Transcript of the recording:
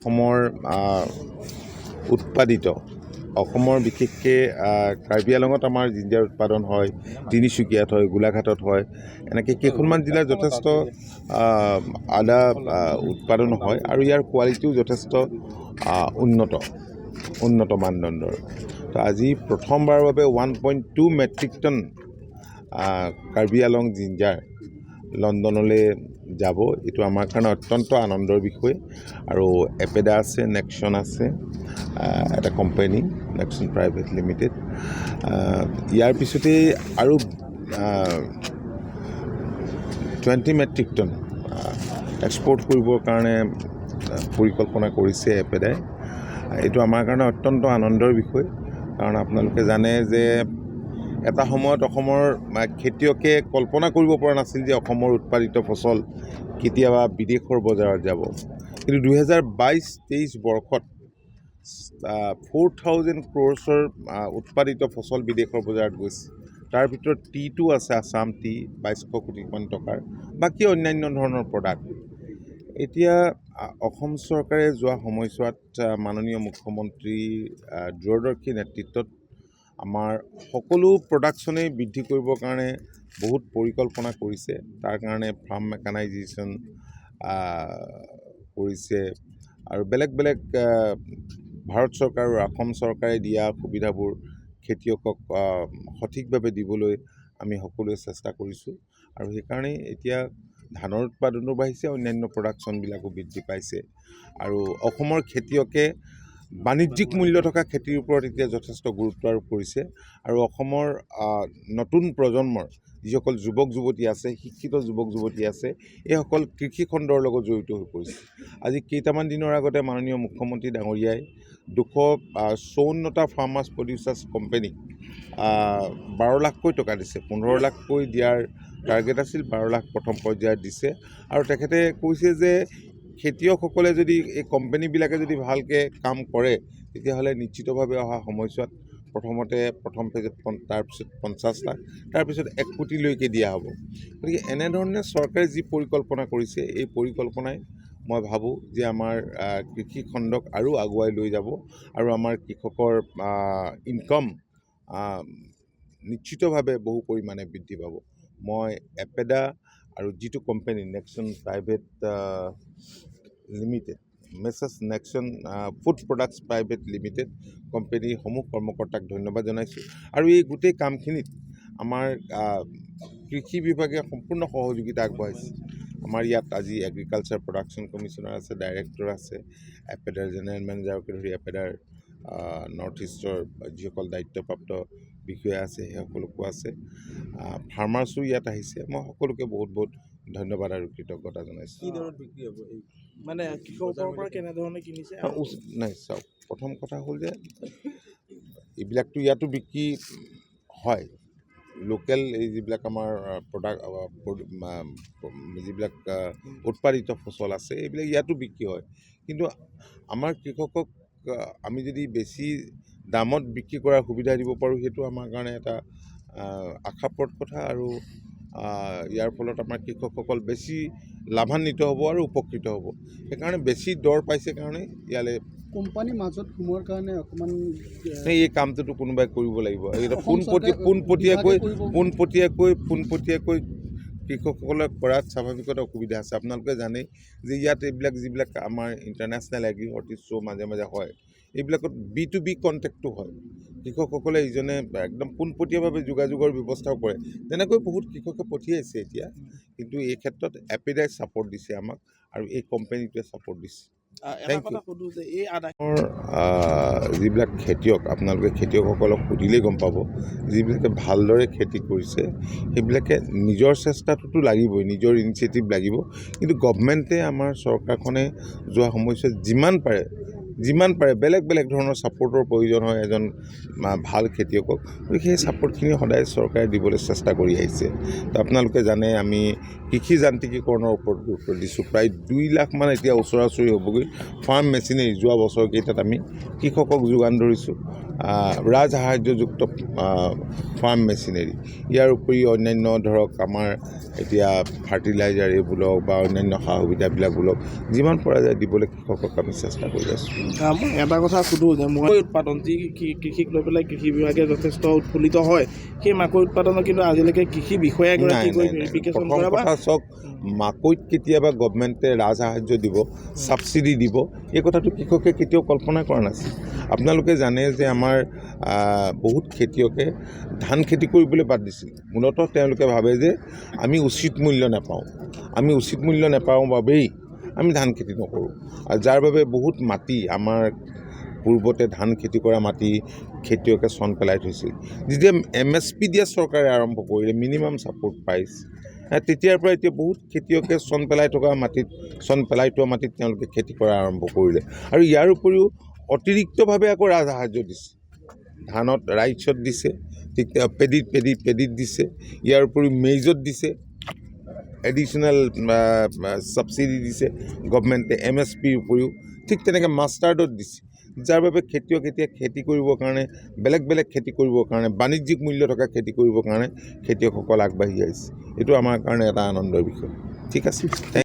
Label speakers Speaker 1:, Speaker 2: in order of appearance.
Speaker 1: অসমৰ উৎপাদিত অসমৰ বিশেষকৈ কাৰ্বি আংলঙত আমাৰ জিঞ্জাৰ উৎপাদন হয়, তিনিচুকীয়াত হয়, গোলাঘাটত হয়, এনেকৈ কেইখনমান জিলাত যথেষ্ট আদা উৎপাদন হয় আৰু ইয়াৰ কোৱালিটিও যথেষ্ট উন্নত মানদণ্ডৰ। তো আজি প্ৰথমবাৰৰ বাবে 1.2 metric ton Karbi Anglong ginger লণ্ডনলৈ যাব। এইটো আমাৰ কাৰণে অত্যন্ত আনন্দৰ বিষয়। আৰু এপেডা আছে, নেক্সন আছে, এটা কোম্পানী নেক্সন প্ৰাইভেট লিমিটেড। ইয়াৰ পিছতেই আৰু 20 মেট্ৰিক টন এক্সপৰ্ট কৰিবৰ কাৰণে পৰিকল্পনা কৰিছে এপেডাই। এইটো আমাৰ কাৰণে অত্যন্ত আনন্দৰ বিষয়, কাৰণ আপোনালোকে জানে যে এটা সময়ত অসমৰ খেতিয়কে কল্পনা কৰিব পৰা নাছিল যে অসমৰ উৎপাদিত ফচল কেতিয়াবা বিদেশৰ বজাৰত যাব। কিন্তু 2022-23 বৰ্ষত 4,000 ক্ৰ'ৰ্ছৰ উৎপাদিত ফচল বিদেশৰ বজাৰত গৈছে। তাৰ ভিতৰত টিটো আছে, আছাম টি 2,200 কোটিমান টকাৰ, বাকী অন্যান্য ধৰণৰ প্ৰডাক্ট। এতিয়া অসম চৰকাৰে যোৱা সময়ছোৱাত মাননীয় মুখ্যমন্ত্ৰী দূৰদৰ্শী নেতৃত্বত আমাৰ সকলো প্ৰডাকশ্যনেই বৃদ্ধি কৰিবৰ কাৰণে বহুত পৰিকল্পনা কৰিছে। তাৰ কাৰণে ফাৰ্ম মেকানাইজেশ্যন কৰিছে আৰু বেলেগ বেলেগ ভাৰত চৰকাৰ আৰু অসম চৰকাৰে দিয়া সুবিধাবোৰ খেতিয়কক সঠিকভাৱে দিবলৈ আমি সকলোৱে চেষ্টা কৰিছোঁ। আৰু সেইকাৰণেই এতিয়া ধানৰ উৎপাদনো বাঢ়িছে, অন্যান্য প্ৰডাকশ্যনবিলাকো বৃদ্ধি পাইছে। আৰু অসমৰ খেতিয়কে বাণিজ্যিক মূল্য থকা খেতিৰ ওপৰত এতিয়া যথেষ্ট গুৰুত্ব আৰোপ কৰিছে। আৰু অসমৰ নতুন প্ৰজন্মৰ যিসকল যুৱক যুৱতী আছে, শিক্ষিত যুৱক যুৱতী আছে, এইসকল কৃষি খণ্ডৰ লগত জড়িত হৈ পৰিছে। আজি কেইটামান দিনৰ আগতে মাননীয় মুখ্যমন্ত্ৰী ডাঙৰীয়াই 254টা ফাৰ্মাৰ্ছ প্ৰডিউচাৰ্ছ কোম্পানীক 12 লাখকৈ টকা দিছে। 15 লাখকৈ দিয়াৰ টাৰ্গেট আছিল, 12 লাখ প্ৰথম পৰ্যায়ত দিছে। আৰু তেখেতে কৈছে যে খেতিয়কসকলে যদি এই কোম্পানীবিলাকে যদি ভালকৈ কাম কৰে, তেতিয়াহ'লে নিশ্চিতভাৱে অহা সময়ছোৱাত প্ৰথম ফেজত তাৰপিছত 50 লাখ, তাৰপিছত 1 কোটিলৈকে দিয়া হ'ব। গতিকে এনেধৰণে চৰকাৰে যি পৰিকল্পনা কৰিছে, এই পৰিকল্পনাই মই ভাবোঁ যে আমাৰ কৃষি খণ্ডক আৰু আগুৱাই লৈ যাব আৰু আমাৰ কৃষকৰ ইনকাম নিশ্চিতভাৱে বহু পৰিমাণে বৃদ্ধি পাব। মই এপেডা আৰু যিটো company Nexon private limited, Messrs Nexon food products private limited কোম্পানীসমূহ কৰ্মকৰ্তাক ধন্যবাদ জনাইছোঁ। আৰু এই গোটেই কামখিনিত আমাৰ কৃষি বিভাগে সম্পূৰ্ণ সহযোগিতা আগবঢ়াইছে। আমাৰ ইয়াত আজি এগ্ৰিকালচাৰ প্ৰডাকশ্যন কমিশ্যনাৰ আছে, ডাইৰেক্টৰ আছে, এপেডাৰ জেনেৰেল মেনেজাৰকে ধৰি এপেডাৰ নৰ্থ ইষ্টৰ যিসকল দায়িত্বপ্ৰাপ্ত বিষয়া আছে সেইসকলকো আছে, ফাৰ্মাৰ্ছো ইয়াত আহিছে। মই সকলোকে বহুত বহুত ধন্যবাদ আৰু কৃতজ্ঞতা জনাইছোঁ।
Speaker 2: কি দৰত বিক্ৰী হ'ব এই মানে কৃষকৰ পৰা কেনেধৰণে কিনিছে?
Speaker 1: নাই, চাওক, প্ৰথম কথা হ'ল যে এইবিলাকতো ইয়াতো বিক্ৰী হয়। লোকেল এই যিবিলাক আমাৰ যিবিলাক উৎপাদিত ফচল আছে, এইবিলাক ইয়াতো বিক্ৰী হয়। কিন্তু আমাৰ কৃষকক আমি যদি বেছি দামত বিক্ৰী কৰাৰ সুবিধা দিব পাৰোঁ, সেইটো আমাৰ কাৰণে এটা আশাপ্ৰদ কথা। আৰু ইয়াৰ ফলত আমাৰ কৃষকসকল বেছি লাভান্বিত হ'ব আৰু উপকৃত হ'ব। সেইকাৰণে বেছি দৰ পাইছে কাৰণে ইয়ালৈ
Speaker 3: কোম্পানীৰ মাজত সোমোৱাৰ কাৰণে অকণমান
Speaker 1: এই কামটোতো কোনোবাই কৰিব লাগিব। এইটো পোনপটীয়াকৈ কৃষকসকলক কৰাত স্বাভাৱিকতে অসুবিধা আছে। আপোনালোকে জানেই যে ইয়াত এইবিলাক যিবিলাক আমাৰ ইণ্টাৰনেশ্যনেল এগ্ৰি হৰ্টিজ শ্ব' মাজে মাজে হয়, এইবিলাকত B2B কণ্টেক্টটো হয়। কৃষকসকলে ইজনে একদম পোনপটীয়াভাৱে যোগাযোগৰ ব্যৱস্থাও কৰে। তেনেকৈ বহুত কৃষকে পঠিয়াইছে এতিয়া, কিন্তু এই ক্ষেত্ৰত এপেডাই ছাপোৰ্ট দিছে আমাক আৰু এই কোম্পানীটোৱে ছাপোৰ্ট দিছে। যিবিলাক খেতিয়ক, আপোনালোকে খেতিয়কসকলক সুধিলেই গম পাব, যিবিলাকে ভালদৰে খেতি কৰিছে সেইবিলাকে নিজৰ চেষ্টাটোতো লাগিবই, নিজৰ ইনিচিয়েটিভ লাগিব। কিন্তু গভমেণ্টে, আমাৰ চৰকাৰখনে যোৱা সময়ছোৱাত যিমান পাৰে বেলেগ বেলেগ ধৰণৰ ছাপোৰ্টৰ প্ৰয়োজন হয় এজন ভাল খেতিয়কক। গতিকে সেই ছাপোৰ্টখিনি সদায় চৰকাৰে দিবলৈ চেষ্টা কৰি আহিছে। তো আপোনালোকে জানে আমি কৃষি যান্ত্ৰিকীকৰণৰ ওপৰত গুৰুত্ব দিছোঁ। প্ৰায় 2 লাখমান এতিয়া ওচৰা ওচৰি হ'বগৈ ফাৰ্ম মেচিনেৰী যোৱা বছৰকেইটাত আমি কৃষকক যোগান ধৰিছোঁ। ৰাজসাহাৰ্যযুক্ত ফাৰ্ম মেচিনেৰী, ইয়াৰ উপৰি অন্যান্য ধৰক আমাৰ এতিয়া ফাৰ্টিলাইজাৰ এইবোৰক বা অন্যান্য সা সুবিধাবিলাক বোলক যিমান পৰা যায় দিবলৈ কৃষকক আমি চেষ্টা কৰি আছোঁ।
Speaker 2: মই এটা কথা সোধোঁ যে মাকৈ উৎপাদন যি কৃষিক লৈ পেলাই কৃষি বিভাগে যথেষ্ট উৎফুল্লিত হয়, সেই মাকৈ উৎপাদনৰ কিন্তু আজিলৈকে কৃষি বিষয়াগৰাকী গৈ ভেৰিফিকেশ্যন
Speaker 1: প্ৰথম
Speaker 2: কৰা বা
Speaker 1: কথা চাওক, মাকৈত কেতিয়াবা গভমেণ্টে ৰাজসাহাৰ্য দিব, ছাবচিডি দিব, এই কথাটো কৃষকে কেতিয়াও কল্পনা কৰা নাছিল। আপোনালোকে জানে যে আমাৰ বহুত খেতিয়কে ধান খেতি কৰিবলৈ বাদ দিছিল। মূলতঃ তেওঁলোকে ভাবে যে আমি উচিত মূল্য নাপাওঁ, বাবেই আমি ধান খেতি নকৰোঁ, আৰু যাৰ বাবে বহুত মাটি আমাৰ পূৰ্বতে ধান খেতি কৰা মাটি খেতিয়কে চন পেলাই থৈছিল। যেতিয়া MSP দিয়া চৰকাৰে আৰম্ভ কৰিলে, মিনিমাম ছাপোৰ্ট প্ৰাইচ, তেতিয়াৰ পৰা এতিয়া বহুত খেতিয়কে চন পেলাই থোৱা মাটিত তেওঁলোকে খেতি কৰা আৰম্ভ কৰিলে। আৰু ইয়াৰ উপৰিও অতিৰিক্তভাৱে আকৌ ৰাজসাহাৰ্য দিছে, ধানত ৰাইচত দিছে, ঠিক পেডিত দিছে, ইয়াৰ উপৰিও মেইজত দিছে, এডিশ্যনেল ছাবচিডি দিছে গভমেণ্টে MSPৰ উপৰিও, ঠিক তেনেকৈ মাষ্টাৰ্ডত দিছে, যাৰ বাবে খেতিয়ক এতিয়া খেতি কৰিবৰ কাৰণে বেলেগ খেতি কৰিবৰ কাৰণে বাণিজ্যিক মূল্য থকা খেতি কৰিবৰ কাৰণে খেতিয়কসকল আগবাঢ়ি আহিছে। এইটো আমাৰ কাৰণে এটা আনন্দৰ বিষয়। ঠিক আছে।